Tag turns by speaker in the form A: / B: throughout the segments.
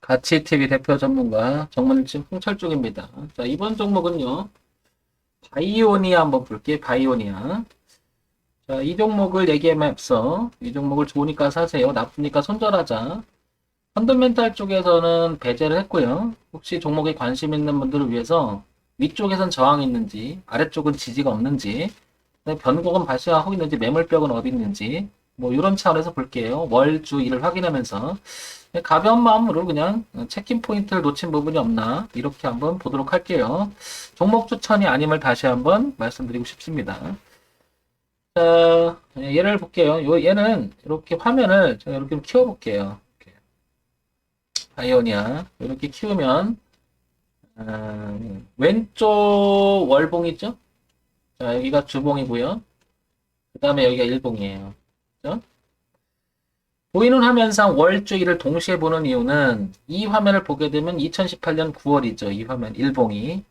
A: 가치TV 대표 전문가 정문진 홍철쪽입니다. 자, 이번 종목은요, 바이오니아 한번 볼게요. 바이오니아. 자, 이 종목을 얘기하면 앞서, 이 종목을 좋으니까 사세요. 나쁘니까 손절하자. 펀더멘탈 쪽에서는 배제를 했고요. 혹시 종목에 관심 있는 분들을 위해서 위쪽에선 저항이 있는지, 아래쪽은 지지가 없는지, 변곡은 발생하고 있는지, 매물벽은 어디 있는지, 뭐 이런 차원에서 볼게요. 월, 주, 일을 확인하면서 가벼운 마음으로 그냥 체킹 포인트를 놓친 부분이 없나 이렇게 한번 보도록 할게요. 종목 추천이 아님을 다시 한번 말씀드리고 싶습니다. 자, 얘를 볼게요. 얘는 이렇게 화면을 제가 이렇게 키워볼게요. 이렇게. 아이오니아 이렇게 키우면 왼쪽 월봉 있죠? 자, 여기가 주봉이고요. 그 다음에 여기가 일봉이에요. 그죠? 보이는 화면상 월주일을 동시에 보는 이유는 이 화면을 보게 되면 2018년 9월이죠. 이 화면 일봉이.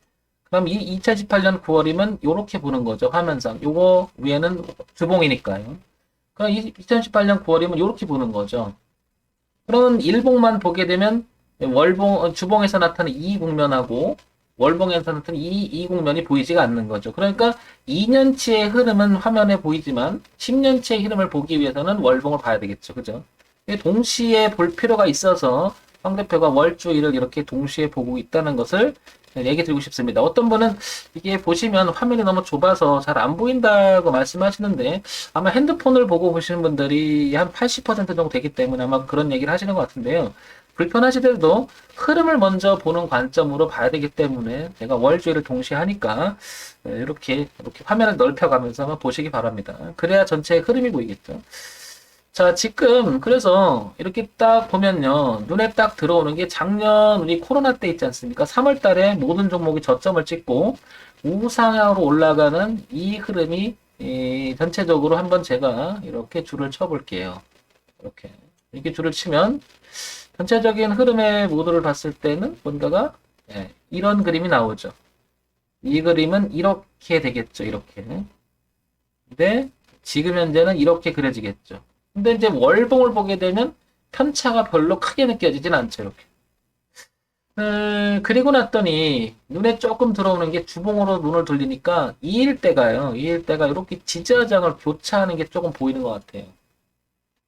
A: 그럼 이 2018년 9월이면 이렇게 보는 거죠. 화면상. 요거 위에는 주봉이니까요. 그럼 2018년 9월이면 이렇게 보는 거죠. 그럼 일봉만 보게 되면 주봉에서 나타나는 이 국면하고 월봉에서 나타나는 이 국면이 보이지가 않는 거죠. 그러니까 2년치의 흐름은 화면에 보이지만 10년치의 흐름을 보기 위해서는 월봉을 봐야 되겠죠. 그죠? 동시에 볼 필요가 있어서 황 대표가 월주일을 이렇게 동시에 보고 있다는 것을 얘기 드리고 싶습니다. 어떤 분은 이게 보시면 화면이 너무 좁아서 잘 안 보인다고 말씀하시는데 아마 핸드폰을 보고 보시는 분들이 한 80% 정도 되기 때문에 아마 그런 얘기를 하시는 것 같은데요. 불편하시더라도 흐름을 먼저 보는 관점으로 봐야 되기 때문에 제가 월주일을 동시에 하니까 이렇게 화면을 넓혀가면서 한번 보시기 바랍니다. 그래야 전체의 흐름이 보이겠죠. 자, 지금 그래서 이렇게 딱 보면요. 눈에 딱 들어오는 게 작년 우리 코로나 때 있지 않습니까? 3월 달에 모든 종목이 저점을 찍고 우상향으로 올라가는 이 흐름이 전체적으로 한번 제가 이렇게 줄을 쳐 볼게요. 이렇게 줄을 치면 전체적인 흐름의 모드를 봤을 때는 뭔가가 이런 그림이 나오죠. 이 그림은 이렇게 되겠죠. 이렇게. 근데 지금 현재는 이렇게 그려지겠죠. 근데 이제 월봉을 보게 되면 편차가 별로 크게 느껴지진 않죠, 이렇게. 그리고 났더니 눈에 조금 들어오는 게 주봉으로 눈을 돌리니까 이일대가 이렇게 지지화장을 교차하는 게 조금 보이는 것 같아요.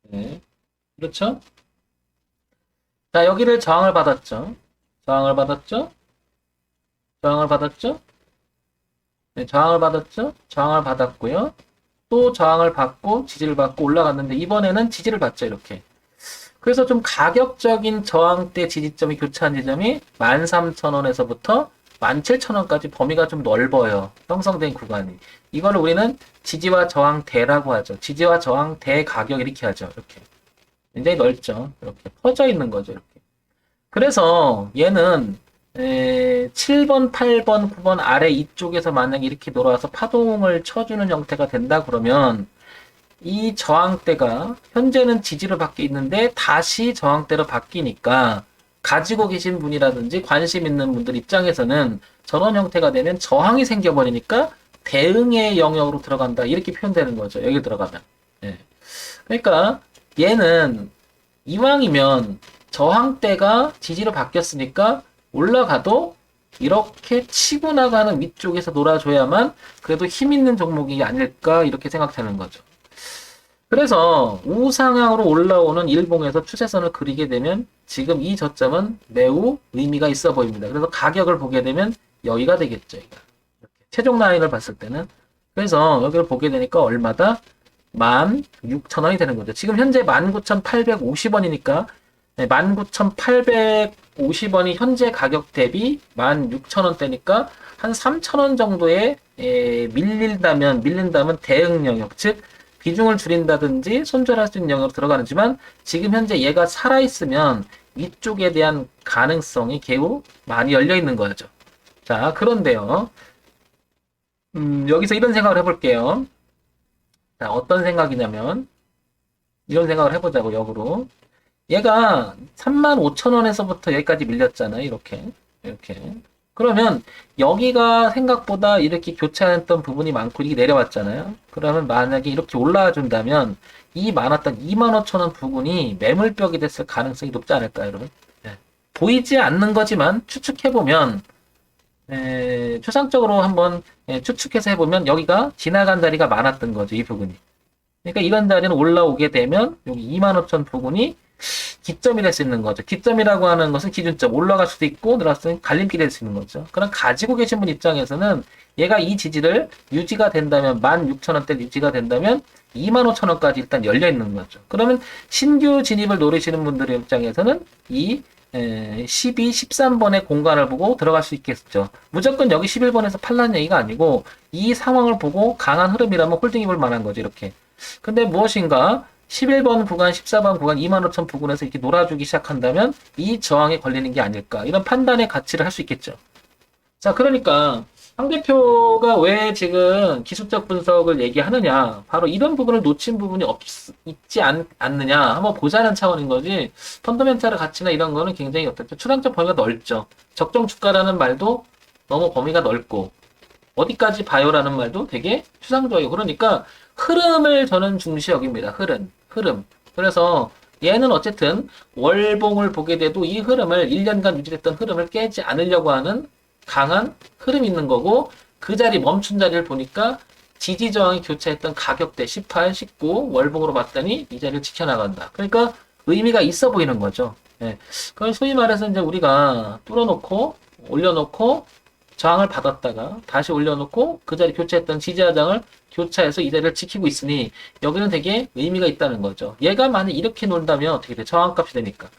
A: 네. 그렇죠? 자, 여기를 저항을 받았죠. 저항을 받았죠? 저항을 받았죠? 네, 저항을 받았죠? 저항을 받았고요. 또 저항을 받고 지지를 받고 올라갔는데 이번에는 지지를 받죠, 이렇게. 그래서 좀 가격적인 저항대 지지점이 교차한 지점이 13,000원에서부터 17,000원까지 범위가 좀 넓어요. 형성된 구간이. 이걸 우리는 지지와 저항대라고 하죠. 지지와 저항대 가격 이렇게 하죠. 이렇게. 굉장히 넓죠. 이렇게 퍼져 있는 거죠. 이렇게. 그래서 얘는 7번, 8번, 9번 아래 이쪽에서 만약에 이렇게 돌아와서 파동을 쳐주는 형태가 된다 그러면 이 저항대가 현재는 지지로 바뀌어 있는데 다시 저항대로 바뀌니까 가지고 계신 분이라든지 관심 있는 분들 입장에서는 저런 형태가 되면 저항이 생겨버리니까 대응의 영역으로 들어간다 이렇게 표현되는 거죠. 여기 들어가면. 예. 그러니까 얘는 이왕이면 저항대가 지지로 바뀌었으니까 올라가도 이렇게 치고 나가는 위쪽에서 놀아줘야만 그래도 힘 있는 종목이 아닐까 이렇게 생각되는 거죠. 그래서 우상향으로 올라오는 일봉에서 추세선을 그리게 되면 지금 이 저점은 매우 의미가 있어 보입니다. 그래서 가격을 보게 되면 여기가 되겠죠. 이렇게. 최종 라인을 봤을 때는. 그래서 여기를 보게 되니까 얼마다? 16,000원이 되는 거죠. 지금 현재 19,850원이니까 19,850원이 현재 가격 대비 16,000원대니까 한 3,000원 정도에 밀린다면 대응 영역, 즉 비중을 줄인다든지 손절할 수 있는 영역으로 들어가지만 지금 현재 얘가 살아있으면 이쪽에 대한 가능성이 매우 많이 열려 있는 거죠. 자, 그런데요. 여기서 이런 생각을 해볼게요. 자, 어떤 생각이냐면 이런 생각을 해보자고 역으로. 얘가 35,000원에서부터 여기까지 밀렸잖아요. 이렇게. 그러면 여기가 생각보다 이렇게 교차했던 부분이 많고 이게 내려왔잖아요. 그러면 만약에 이렇게 올라와 준다면 이 많았던 25,000원 부분이 매물벽이 됐을 가능성이 높지 않을까요, 여러분? 네. 보이지 않는 거지만 추측해보면 추상적으로 한번 추측해서 해보면 여기가 지나간 자리가 많았던 거죠. 이 부분이. 그러니까 이런 자리는 올라오게 되면 여기 25,000 부분이 기점이 될 수 있는 거죠. 기점이라고 하는 것은 기준점, 올라갈 수도 있고 내려갈 수 갈림길이 될 수 있는 거죠. 그럼 가지고 계신 분 입장에서는 얘가 이 지지를 유지가 된다면 16,000원대 유지가 된다면 25,000원까지 일단 열려 있는 거죠. 그러면 신규 진입을 노리시는 분들의 입장에서는 이 12, 13번의 공간을 보고 들어갈 수 있겠죠. 무조건 여기 11번에서 팔라는 얘기가 아니고 이 상황을 보고 강한 흐름이라면 홀딩 입을 만한 거죠. 이렇게. 근데 무엇인가 11번 구간, 14번 구간, 25,000 부근에서 이렇게 놀아주기 시작한다면 이 저항에 걸리는 게 아닐까. 이런 판단의 가치를 할 수 있겠죠. 자, 그러니까 황 대표가 왜 지금 기술적 분석을 얘기하느냐. 바로 이런 부분을 놓친 부분이 있지 않느냐. 한번 보자는 차원인 거지. 펀더멘탈의 가치나 이런 거는 굉장히 어떻죠. 추상적 범위가 넓죠. 적정 주가라는 말도 너무 범위가 넓고 어디까지 봐요라는 말도 되게 추상적이고 그러니까 흐름을 저는 중시 여깁니다. 흐름. 그래서 얘는 어쨌든 월봉을 보게 돼도 이 흐름을 1년간 유지했던 흐름을 깨지 않으려고 하는 강한 흐름이 있는 거고 그 자리 멈춘 자리를 보니까 지지 저항이 교차했던 가격대 18, 19 월봉으로 봤더니 이 자리를 지켜나간다. 그러니까 의미가 있어 보이는 거죠. 예. 그걸 소위 말해서 이제 우리가 뚫어놓고 올려놓고 저항을 받았다가 다시 올려놓고 그 자리 교차했던 지지하장을 교차해서 이 자리를 지키고 있으니 여기는 되게 의미가 있다는 거죠. 얘가 만약 이렇게 논다면 어떻게 돼? 저항값이 되니까.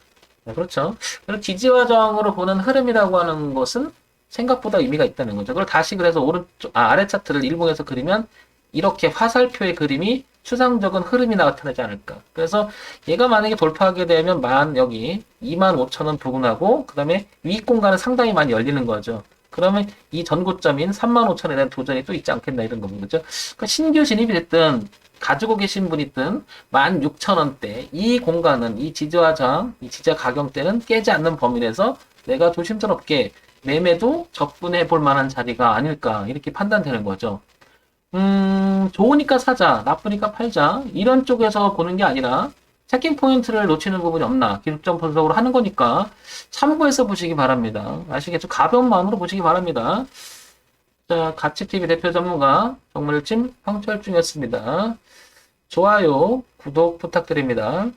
A: 네, 그렇죠. 그럼 지지와 저항으로 보는 흐름이라고 하는 것은 생각보다 의미가 있다는 거죠. 그걸 다시 그래서 아래 차트를 일봉에서 그리면 이렇게 화살표의 그림이 추상적인 흐름이 나타나지 않을까. 그래서 얘가 만약에 돌파하게 되면 여기 25,000원 부근하고 그 다음에 위 공간은 상당히 많이 열리는 거죠. 그러면 이 전고점인 35,000원에 대한 도전이 또 있지 않겠나 이런 겁니다. 그죠? 그러니까 신규 진입이 됐든 가지고 계신 분이든 16,000원대 이 공간은 이 지지와 저항, 이 지지와 가격대는 깨지 않는 범위 내에서 내가 조심스럽게 매매도 접근해 볼 만한 자리가 아닐까 이렇게 판단되는 거죠. 좋으니까 사자, 나쁘니까 팔자 이런 쪽에서 보는 게 아니라 체킹 포인트를 놓치는 부분이 없나 기술적 분석으로 하는 거니까 참고해서 보시기 바랍니다. 아시겠죠? 가벼운 마음으로 보시기 바랍니다. 자, 가치TV 대표 전문가 정물집 황철중이었습니다. 좋아요, 구독 부탁드립니다.